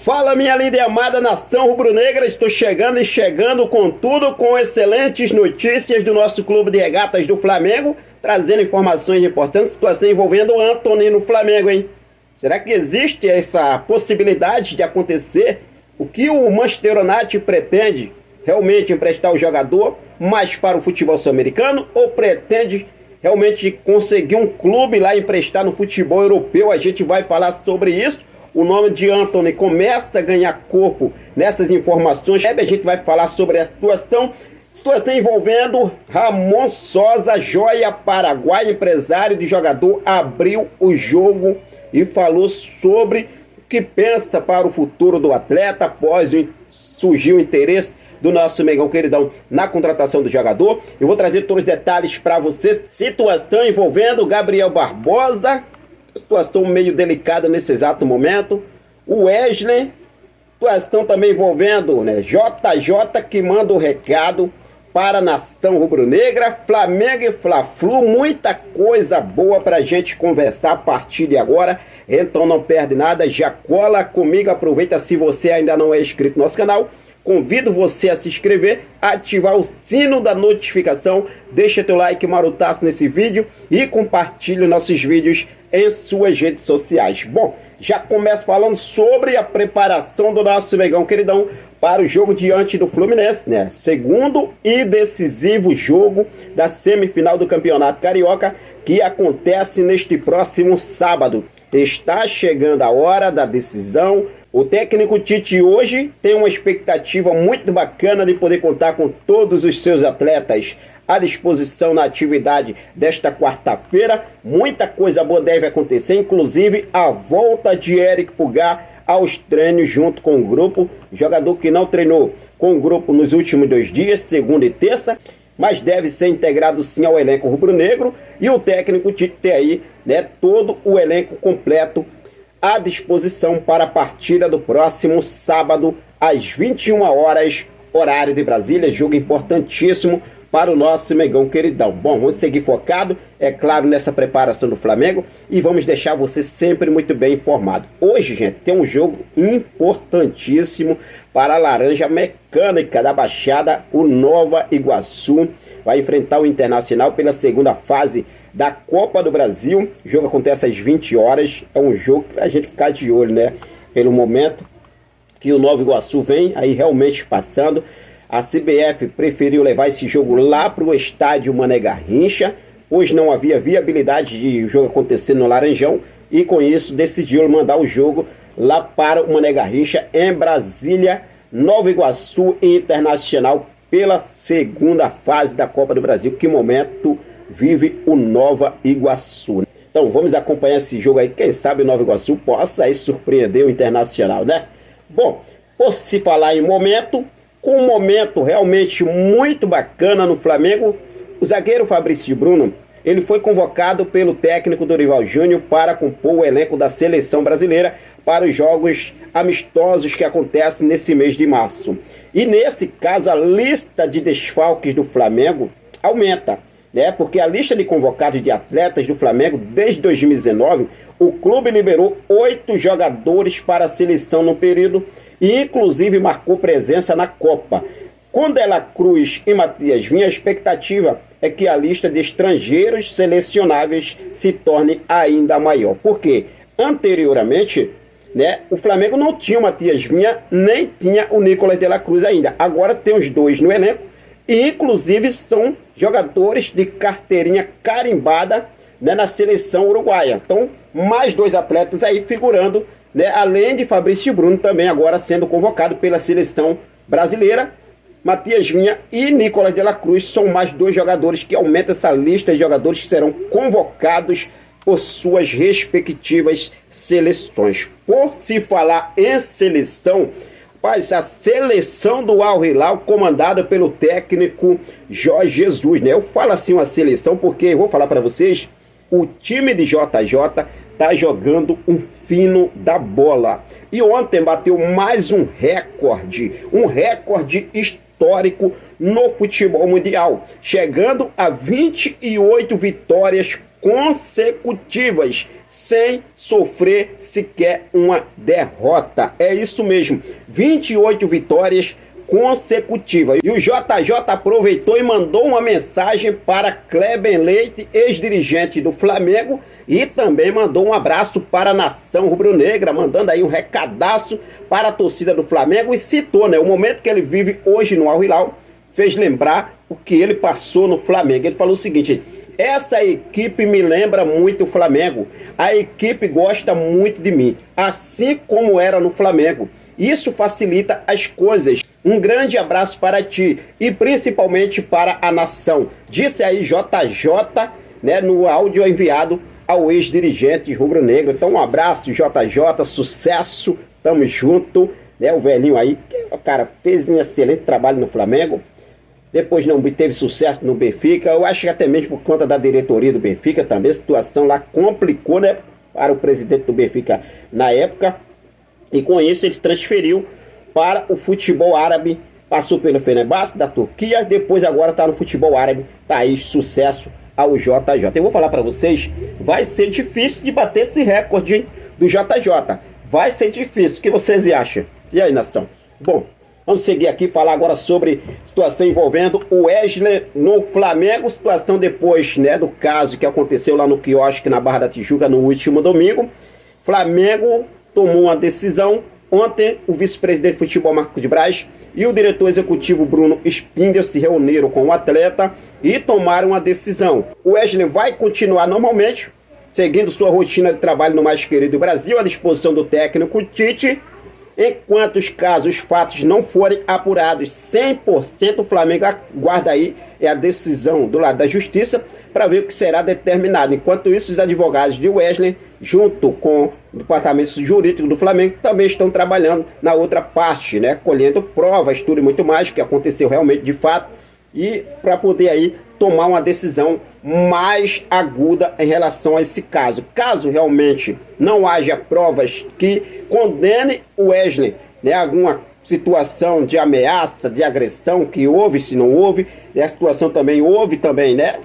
Fala, minha linda e amada nação rubro-negra, estou chegando e chegando com tudo, com excelentes notícias do nosso clube de regatas do Flamengo, trazendo informações importantes, situação envolvendo o Antony no Flamengo, hein? Será que existe essa possibilidade de acontecer? O que o Manchester United pretende realmente emprestar o jogador mais para o futebol sul-americano ou pretende realmente conseguir um clube lá emprestar no futebol europeu? A gente vai falar sobre isso. O nome de Antony começa a ganhar corpo nessas informações. A gente vai falar sobre a situação envolvendo Ramon Sosa, joia paraguai, empresário de jogador, abriu o jogo e falou sobre o que pensa para o futuro do atleta após surgir o interesse do nosso Mengão queridão na contratação do jogador. Eu vou trazer todos os detalhes para vocês. Situação envolvendo Gabriel Barbosa, situação meio delicada nesse exato momento. O Wesley, situação também envolvendo, né, JJ, que manda o recado para a nação rubro-negra. Flamengo e Fla-Flu, muita coisa boa para a gente conversar a partir de agora. Então não perde nada, já cola comigo, aproveita. Se você ainda não é inscrito no nosso canal, convido você a se inscrever, ativar o sino da notificação, deixa teu like marutaço nesse vídeo e compartilhe nossos vídeos em suas redes sociais. Bom, já começo falando sobre a preparação do nosso Mengão queridão para o jogo diante do Fluminense, né? Segundo e decisivo jogo da semifinal do Campeonato Carioca, que acontece neste próximo sábado. Está chegando a hora da decisão. O técnico Tite hoje tem uma expectativa muito bacana de poder contar com todos os seus atletas à disposição na atividade desta quarta-feira. Muita coisa boa deve acontecer, inclusive a volta de Eric Pulgar aos treinos junto com o grupo. Jogador que não treinou com o grupo nos últimos 2 dias, segunda e terça, mas deve ser integrado sim ao elenco rubro-negro. E o técnico Tite tem aí, né, todo o elenco completo à disposição para a partida do próximo sábado às 21 horas, horário de Brasília. Jogo importantíssimo para o nosso Mengão queridão. Bom, vamos seguir focado, é claro, nessa preparação do Flamengo e vamos deixar você sempre muito bem informado. Hoje, gente, tem um jogo importantíssimo para a Laranja Mecânica da Baixada. O Nova Iguaçu vai enfrentar o Internacional pela segunda fase da Copa do Brasil. O jogo acontece às 20 horas. É um jogo para a gente ficar de olho, né? Pelo momento que o Nova Iguaçu vem aí realmente passando. A CBF preferiu levar esse jogo lá para o estádio Mané Garrincha, pois não havia viabilidade de o jogo acontecer no Laranjão, e com isso decidiu mandar o jogo lá para o Mané Garrincha em Brasília. Nova Iguaçu e Internacional pela segunda fase da Copa do Brasil. Que momento vive o Nova Iguaçu? Então vamos acompanhar esse jogo aí, quem sabe o Nova Iguaçu possa aí surpreender o Internacional, né? Bom, por se falar em momento, com um momento realmente muito bacana no Flamengo, o zagueiro Fabrício Bruno, ele foi convocado pelo técnico Dorival Júnior para compor o elenco da seleção brasileira para os jogos amistosos que acontecem nesse mês de março. E nesse caso a lista de desfalques do Flamengo aumenta, né? Porque a lista de convocados de atletas do Flamengo desde 2019, o clube liberou 8 jogadores para a seleção no período e inclusive marcou presença na Copa. Com Dela Cruz e Matias Vinha, a expectativa é que a lista de estrangeiros selecionáveis se torne ainda maior. Porque anteriormente, né, o Flamengo não tinha o Matias Vinha, nem tinha o Nicolas Dela Cruz ainda. Agora tem os dois no elenco e inclusive são jogadores de carteirinha carimbada, né, na seleção uruguaia. Então, mais 2 atletas aí figurando, né, além de Fabrício Bruno também agora sendo convocado pela seleção brasileira. Matias Vinha e Nicolas Dela Cruz são mais 2 jogadores que aumentam essa lista de jogadores que serão convocados por suas respectivas seleções. Por se falar em seleção, mas a seleção do Al Hilal comandada pelo técnico Jorge Jesus, né? Eu falo assim uma seleção porque, eu vou falar para vocês, o time de JJ tá jogando um fino da bola. E ontem bateu mais um recorde histórico no futebol mundial, chegando a 28 vitórias consecutivas, sem sofrer sequer uma derrota. É isso mesmo, 28 vitórias consecutivas. E o JJ aproveitou e mandou uma mensagem para Kleber Leite, ex-dirigente do Flamengo, e também mandou um abraço para a nação rubro-negra, mandando aí um recadaço para a torcida do Flamengo, e citou, né, o momento que ele vive hoje no Al Hilal, fez lembrar o que ele passou no Flamengo. Ele falou o seguinte: essa equipe me lembra muito o Flamengo, a equipe gosta muito de mim, assim como era no Flamengo. Isso facilita as coisas. Um grande abraço para ti e principalmente para a nação. Disse aí JJ, né, no áudio enviado ao ex-dirigente rubro-negro. Então um abraço, JJ, sucesso, tamo junto, né, o velhinho aí, o cara fez um excelente trabalho no Flamengo. Depois não teve sucesso no Benfica, eu acho que até mesmo por conta da diretoria do Benfica também, a situação lá complicou, né, para o presidente do Benfica na época, e com isso ele se transferiu para o futebol árabe, passou pelo Fenerbahçe da Turquia, depois agora está no futebol árabe, tá aí, sucesso ao JJ. Eu vou falar para vocês, vai ser difícil de bater esse recorde, hein, do JJ, vai ser difícil, o que vocês acham? E aí, nação? Bom, vamos seguir aqui, falar agora sobre situação envolvendo o Wesley no Flamengo. Situação depois, né, do caso que aconteceu lá no quiosque na Barra da Tijuca no último domingo. Flamengo tomou uma decisão. Ontem, o vice-presidente de futebol Marcos Braz e o diretor executivo Bruno Spindel se reuniram com o atleta e tomaram uma decisão. O Wesley vai continuar normalmente, seguindo sua rotina de trabalho no mais querido Brasil, à disposição do técnico Tite. Enquanto os casos, os fatos não forem apurados 100%, o Flamengo aguarda aí a decisão do lado da justiça para ver o que será determinado. Enquanto isso, os advogados de Wesley, junto com o departamento jurídico do Flamengo, também estão trabalhando na outra parte, né, colhendo provas, tudo e muito mais, que aconteceu realmente de fato, e para poder aí tomar uma decisão mais aguda em relação a esse caso. Caso realmente não haja provas que condenem o Wesley, né, alguma situação de ameaça, de agressão que houve, se não houve, e a situação também houve também, né,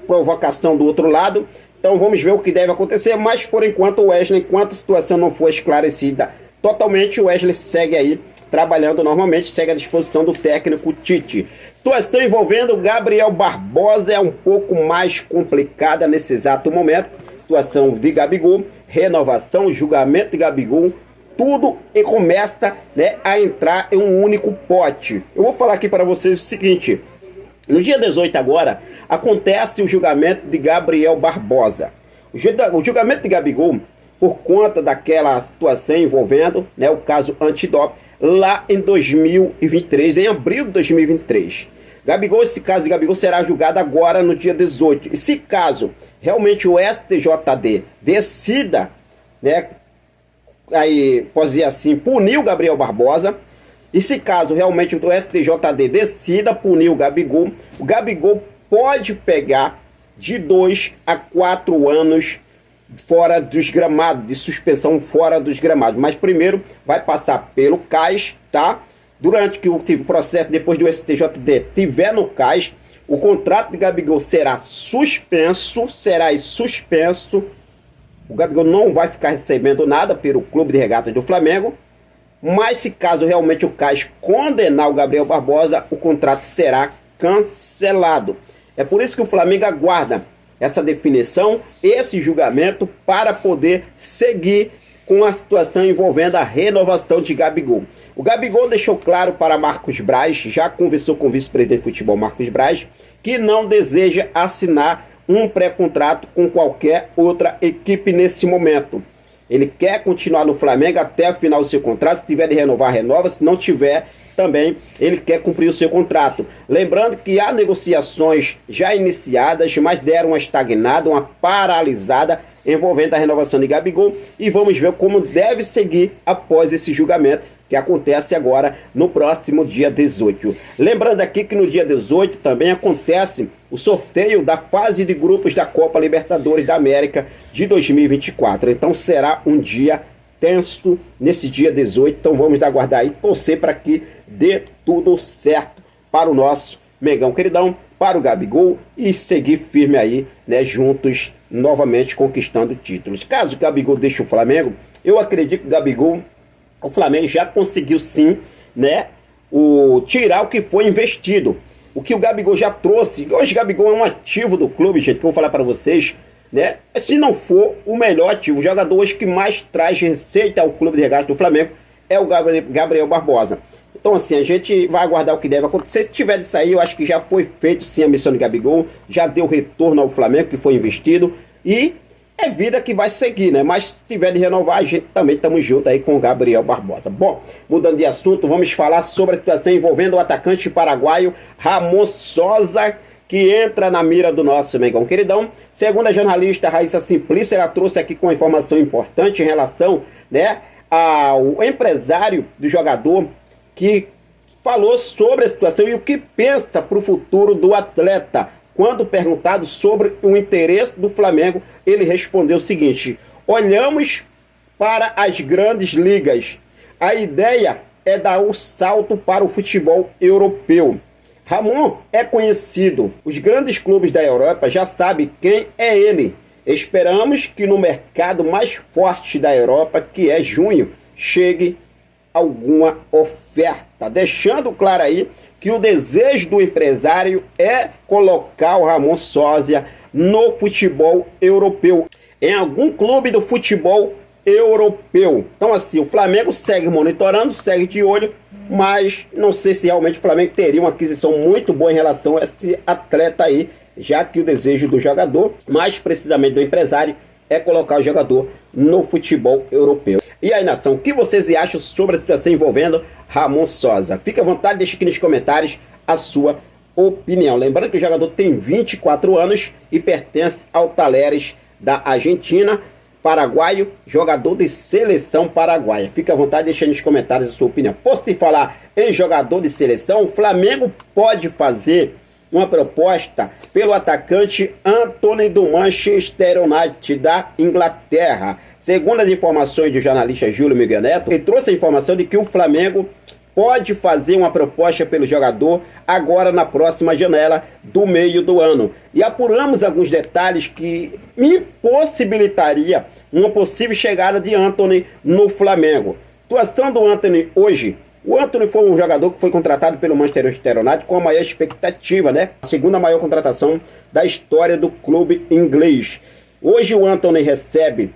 provocação do outro lado. Então vamos ver o que deve acontecer, mas por enquanto o Wesley, enquanto a situação não for esclarecida totalmente, o Wesley segue aí trabalhando normalmente, segue à disposição do técnico Tite. Situação envolvendo Gabriel Barbosa é um pouco mais complicada nesse exato momento. Situação de Gabigol, renovação, julgamento de Gabigol, tudo e começa, né, a entrar em um único pote. Eu vou falar aqui para vocês o seguinte: no dia 18 agora, acontece o julgamento de Gabriel Barbosa. O julgamento de Gabigol, por conta daquela situação envolvendo, né, o caso antidoping, lá em 2023, em abril de 2023. Gabigol, esse caso de Gabigol será julgado agora no dia 18. E se caso realmente o STJD decida, né, aí, pode dizer assim, punir o Gabriel Barbosa, e se caso realmente o STJD decida punir o Gabigol pode pegar de 2 a 4 anos fora dos gramados, de suspensão fora dos gramados. Mas primeiro vai passar pelo CAS, tá? Durante que o processo, depois do STJD tiver no CAS, o contrato de Gabigol será suspenso, O Gabigol não vai ficar recebendo nada pelo Clube de Regatas do Flamengo, mas se caso realmente o CAS condenar o Gabriel Barbosa, o contrato será cancelado. É por isso que o Flamengo aguarda essa definição, esse julgamento, para poder seguir com a situação envolvendo a renovação de Gabigol. O Gabigol deixou claro para Marcos Braz, já conversou com o vice-presidente de futebol Marcos Braz, que não deseja assinar um pré-contrato com qualquer outra equipe nesse momento. Ele quer continuar no Flamengo até o final do seu contrato. Se tiver de renovar, renova. Se não tiver, também ele quer cumprir o seu contrato. Lembrando que há negociações já iniciadas, mas deram uma estagnada, uma paralisada envolvendo a renovação de Gabigol. E vamos ver como deve seguir após esse julgamento, que acontece agora no próximo dia 18. Lembrando aqui que no dia 18 também acontece o sorteio da fase de grupos da Copa Libertadores da América de 2024. Então será um dia tenso nesse dia 18. Então vamos aguardar aí, torcer para que dê tudo certo para o nosso Mengão queridão, para o Gabigol, e seguir firme aí, né, juntos novamente conquistando títulos. Caso o Gabigol deixe o Flamengo, eu acredito que o Flamengo já conseguiu sim, né, tirar o que foi investido. O que o Gabigol já trouxe. Hoje o Gabigol é um ativo do clube, gente, que eu vou falar para vocês, né? Se não for o melhor ativo, o jogador hoje que mais traz receita ao clube de regatas do Flamengo é o Gabriel Barbosa. Então assim, a gente vai aguardar o que deve acontecer. Se tiver de sair, eu acho que já foi feito sim a missão de Gabigol, já deu retorno ao Flamengo que foi investido e é vida que vai seguir, né? Mas se tiver de renovar, a gente também estamos juntos aí com o Gabriel Barbosa. Bom, mudando de assunto, vamos falar sobre a situação envolvendo o atacante paraguaio Ramon Sosa, que entra na mira do nosso Mengão Queridão. Segundo a jornalista Raíssa Simplício, ela trouxe aqui com uma informação importante em relação, né, ao empresário do jogador, que falou sobre a situação e o que pensa para o futuro do atleta. Quando perguntado sobre o interesse do Flamengo, ele respondeu o seguinte: olhamos para as grandes ligas. A ideia é dar um salto para o futebol europeu. Ramon é conhecido. Os grandes clubes da Europa já sabem quem é ele. Esperamos que no mercado mais forte da Europa, que é junho, chegue alguma oferta. Deixando claro aí que o desejo do empresário é colocar o Ramon Sosa no futebol europeu, em algum clube do futebol europeu. Então assim, o Flamengo segue monitorando, segue de olho, mas não sei se realmente o Flamengo teria uma aquisição muito boa em relação a esse atleta aí, já que o desejo do jogador, mais precisamente do empresário, é colocar o jogador no futebol europeu. E aí, nação, o que vocês acham sobre a situação envolvendo Ramon Sosa? Fique à vontade, deixe aqui nos comentários a sua opinião. Lembrando que o jogador tem 24 anos e pertence ao Talleres da Argentina, paraguaio, jogador de seleção paraguaia. Fique à vontade, deixe nos comentários a sua opinião. Por se falar em jogador de seleção, o Flamengo pode fazer uma proposta pelo atacante Antony do Manchester United da Inglaterra. Segundo as informações do jornalista Júlio Miguel Neto, ele trouxe a informação de que o Flamengo pode fazer uma proposta pelo jogador agora na próxima janela do meio do ano. E apuramos alguns detalhes que impossibilitaria uma possível chegada de Antony no Flamengo. Situação do Antony hoje. O Antony foi um jogador que foi contratado pelo Manchester United com a maior expectativa, né? A segunda maior contratação da história do clube inglês. Hoje o Antony recebe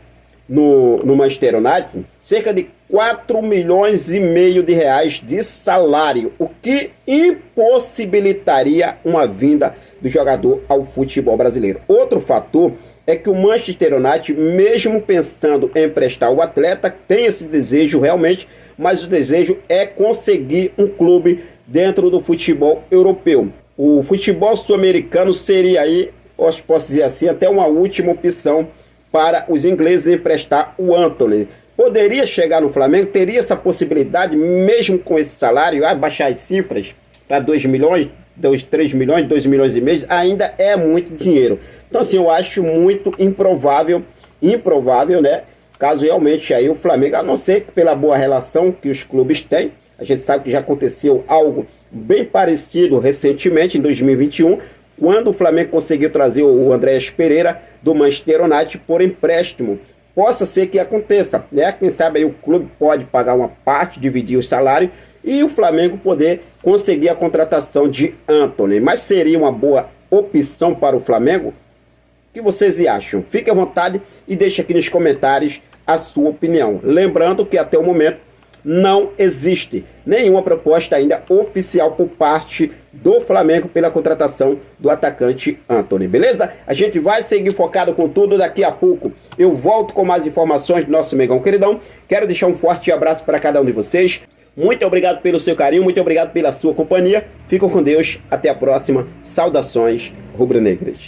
no Manchester United cerca de 4 milhões e meio de reais de salário, o que impossibilitaria uma vinda do jogador ao futebol brasileiro. Outro fator é que o Manchester United, mesmo pensando em emprestar o atleta, tem esse desejo realmente, mas o desejo é conseguir um clube dentro do futebol europeu. O futebol sul-americano seria aí, posso dizer assim, até uma última opção para os ingleses emprestar o Antony. Poderia chegar no Flamengo, teria essa possibilidade, mesmo com esse salário, baixar as cifras para 2 milhões, 3 milhões, 2 milhões e meio, ainda é muito dinheiro. Então assim, eu acho muito improvável, né? Caso realmente aí o Flamengo, a não ser que pela boa relação que os clubes têm, a gente sabe que já aconteceu algo bem parecido recentemente, em 2021, quando o Flamengo conseguiu trazer o Andréas Pereira do Manchester United por empréstimo. Possa ser que aconteça, né? Quem sabe aí o clube pode pagar uma parte, dividir o salário e o Flamengo poder conseguir a contratação de Antony. Mas seria uma boa opção para o Flamengo? O que vocês acham? Fique à vontade e deixe aqui nos comentários a sua opinião. Lembrando que até o momento não existe nenhuma proposta ainda oficial por parte do Flamengo pela contratação do atacante Antony, beleza? A gente vai seguir focado com tudo. Daqui a pouco eu volto com mais informações do nosso Mengão Queridão. Quero deixar um forte abraço para cada um de vocês. Muito obrigado pelo seu carinho, muito obrigado pela sua companhia. Fiquem com Deus, até a próxima. Saudações rubro-negras.